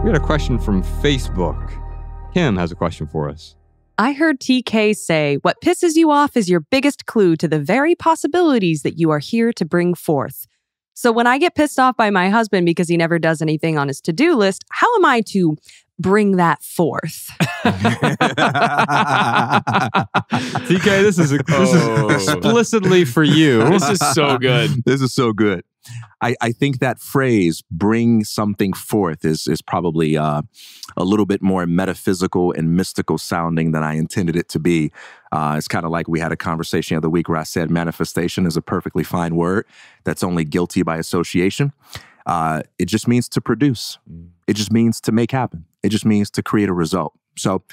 We got a question from Facebook. Kim has a question for us. I heard TK say, what pisses you off is your biggest clue to the very possibilities that you are here to bring forth. So when I get pissed off by my husband because he never does anything on his to-do list, how am I to bring that forth? TK, this is explicitly for you. This is so good. This is so good. I think that phrase, bring something forth, is probably a little bit more metaphysical and mystical sounding than I intended it to be. It's kind of like we had a conversation the other week where I said manifestation is a perfectly fine word that's only guilty by association. It just means to produce. It just means to make happen. It just means to create a result. So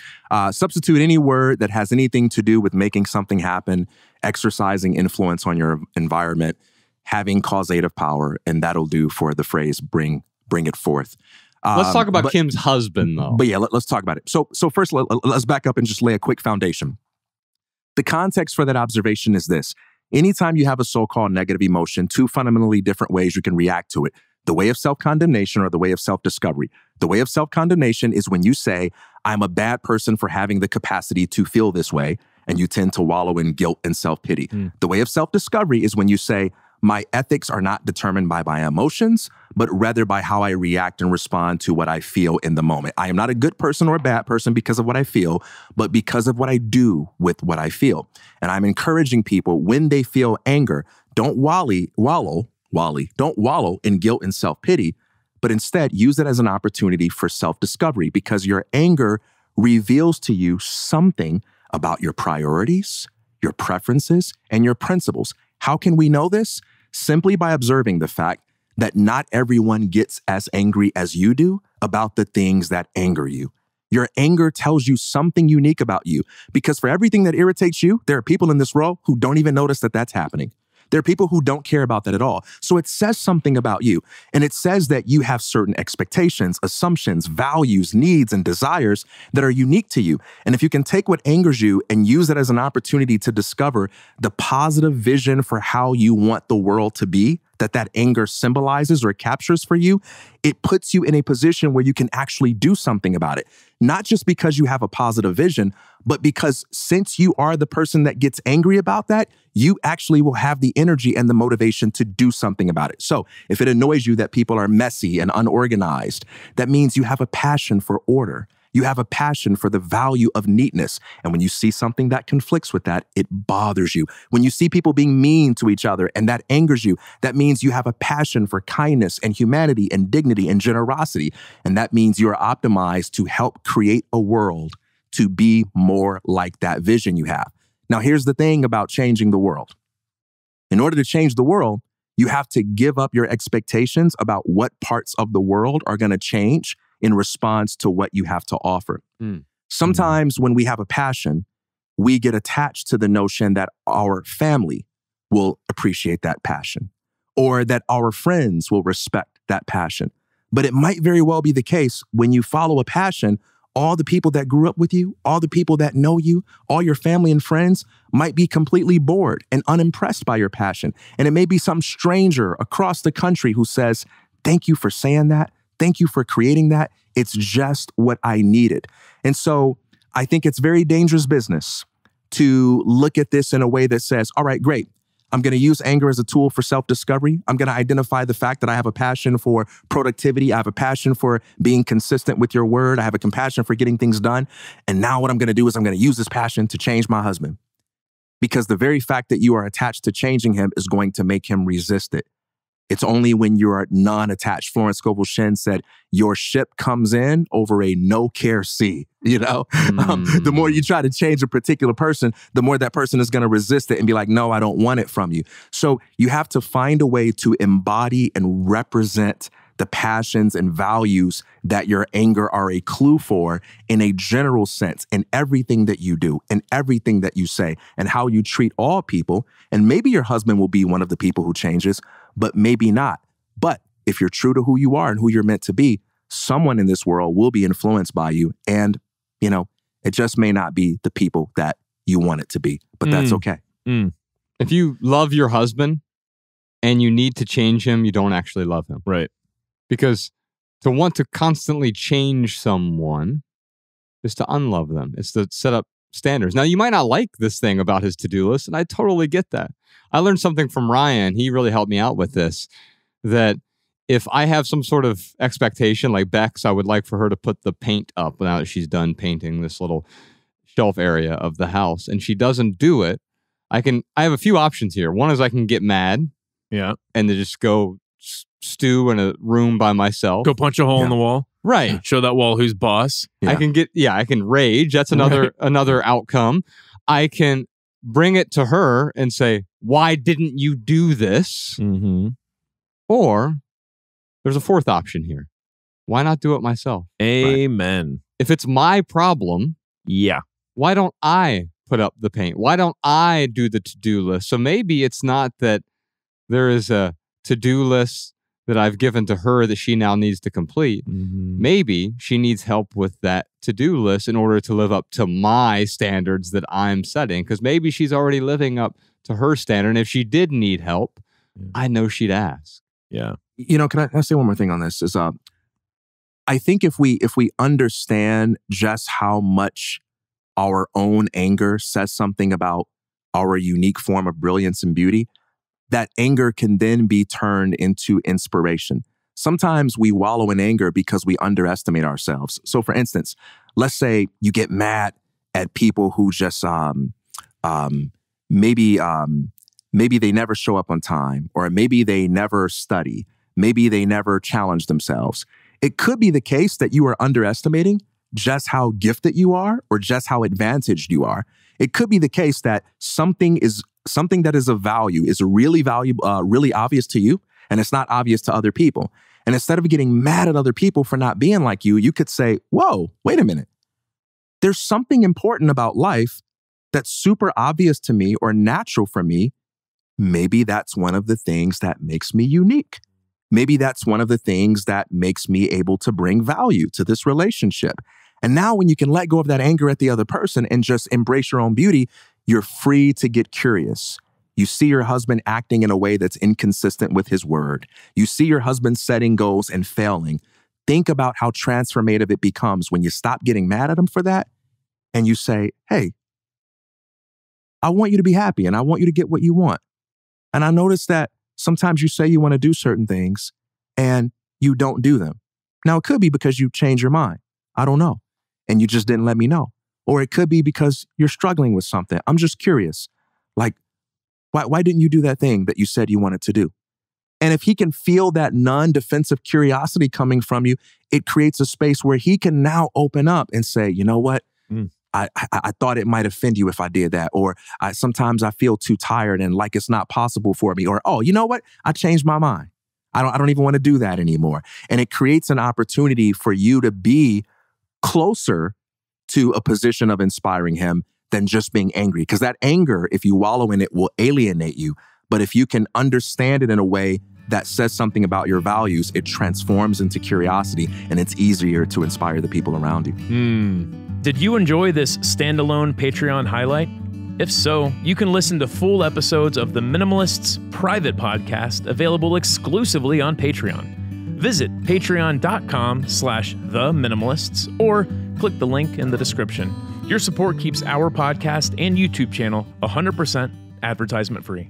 substitute any word that has anything to do with making something happen, exercising influence on your environment, having causative power, and that'll do for the phrase bring it forth. Let's talk about Kim's husband, though. But yeah, let's talk about it. So first, let's back up and just lay a quick foundation. The context for that observation is this. Anytime you have a so-called negative emotion, two fundamentally different ways you can react to it. The way of self-condemnation or the way of self-discovery. The way of self-condemnation is when you say, I'm a bad person for having the capacity to feel this way, and you tend to wallow in guilt and self-pity. The way of self-discovery is when you say, my ethics are not determined by my emotions, but rather by how I react and respond to what I feel in the moment. I am not a good person or a bad person because of what I feel, but because of what I do with what I feel. And I'm encouraging people when they feel anger, don't wallow in guilt and self-pity, but instead use it as an opportunity for self-discovery because your anger reveals to you something about your priorities, your preferences, and your principles. How can we know this? Simply by observing the fact that not everyone gets as angry as you do about the things that anger you. Your anger tells you something unique about you because for everything that irritates you, there are people in this world who don't even notice that that's happening. There are people who don't care about that at all. So it says something about you. And it says that you have certain expectations, assumptions, values, needs, and desires that are unique to you. And if you can take what angers you and use it as an opportunity to discover the positive vision for how you want the world to be, that anger symbolizes or captures for you, it puts you in a position where you can actually do something about it. Not just because you have a positive vision, but because since you are the person that gets angry about that, you actually will have the energy and the motivation to do something about it. So if it annoys you that people are messy and unorganized, that means you have a passion for order. You have a passion for the value of neatness. And when you see something that conflicts with that, it bothers you. When you see people being mean to each other and that angers you, that means you have a passion for kindness and humanity and dignity and generosity. And that means you are optimized to help create a world to be more like that vision you have. Now, here's the thing about changing the world. In order to change the world, you have to give up your expectations about what parts of the world are going to change in response to what you have to offer. Sometimes when we have a passion, we get attached to the notion that our family will appreciate that passion or that our friends will respect that passion. But it might very well be the case when you follow a passion, all the people that grew up with you, all the people that know you, all your family and friends might be completely bored and unimpressed by your passion. And it may be some stranger across the country who says, thank you for saying that. Thank you for creating that. It's just what I needed. And so I think it's very dangerous business to look at this in a way that says, all right, great. I'm going to use anger as a tool for self-discovery. I'm going to identify the fact that I have a passion for productivity. I have a passion for being consistent with your word. I have a compassion for getting things done. And now what I'm going to do is I'm going to use this passion to change my husband. Because the very fact that you are attached to changing him is going to make him resist it. It's only when you're non-attached. Florence Scovel Shinn said, your ship comes in over a no-care sea. You know, the more you try to change a particular person, the more that person is going to resist it and be like, no, I don't want it from you. So you have to find a way to embody and represent the passions and values that your anger are a clue for in a general sense in everything that you do, in everything that you say, and how you treat all people. And maybe your husband will be one of the people who changes, but maybe not. But if you're true to who you are and who you're meant to be, someone in this world will be influenced by you. And, you know, it just may not be the people that you want it to be, but that's okay. If you love your husband and you need to change him, you don't actually love him. Right. Because To want to constantly change someone is to unlove them. It's to set up standards. Now, you might not like this thing about his to-do list, and I totally get that. I learned something from Ryan. He really helped me out with this, that if I have some sort of expectation, like Bex, I would like for her to put the paint up now that she's done painting this little shelf area of the house, and she doesn't do it, I have a few options here. One is I can get mad. Yeah. And then just go stew in a room by myself. Go punch a hole in the wall. Right. Show that wall who's boss. Yeah. I can rage. That's another outcome. I can bring it to her and say, why didn't you do this? Mm-hmm. Or there's a fourth option here. Why not do it myself? Amen. Right? If it's my problem, why don't I put up the paint? Why don't I do the to-do list? So maybe it's not that there is a to-do list that I've given to her that she now needs to complete. Mm-hmm. Maybe she needs help with that to-do list in order to live up to my standards that I'm setting. Because maybe she's already living up to her standard. And if she did need help, I know she'd ask. Yeah. You know, can I say one more thing on this? Is I think if we understand just how much our own anger says something about our unique form of brilliance and beauty, that anger can then be turned into inspiration. Sometimes we wallow in anger because we underestimate ourselves. So for instance, let's say you get mad at people who just maybe they never show up on time, or maybe they never study. Maybe they never challenge themselves. It could be the case that you are underestimating just how gifted you are or just how advantaged you are. It could be the case that something that is of value is really valuable, really obvious to you, and it's not obvious to other people. And instead of getting mad at other people for not being like you could say, whoa, wait a minute. There's something important about life that's super obvious to me or natural for me. Maybe that's one of the things that makes me unique. Maybe that's one of the things that makes me able to bring value to this relationship. And now when you can let go of that anger at the other person and just embrace your own beauty, you're free to get curious. You see your husband acting in a way that's inconsistent with his word. You see your husband setting goals and failing. Think about how transformative it becomes when you stop getting mad at him for that and you say, hey, I want you to be happy and I want you to get what you want. And I noticed that sometimes you say you want to do certain things and you don't do them. Now, it could be because you changed your mind. I don't know. And you just didn't let me know. Or it could be because you're struggling with something. I'm just curious. Like, why didn't you do that thing that you said you wanted to do? And if he can feel that non-defensive curiosity coming from you, it creates a space where he can now open up and say, you know what? I thought it might offend you if I did that. Or sometimes I feel too tired and like it's not possible for me. Or, oh, you know what? I changed my mind. I don't even want to do that anymore. And it creates an opportunity for you to be closer to a position of inspiring him than just being angry. Because that anger, if you wallow in it, will alienate you. But if you can understand it in a way that says something about your values, it transforms into curiosity and it's easier to inspire the people around you. Did you enjoy this standalone Patreon highlight? If so, you can listen to full episodes of the Minimalists private podcast available exclusively on Patreon. Visit patreon.com/theminimalists or click the link in the description. Your support keeps our podcast and YouTube channel 100% advertisement free.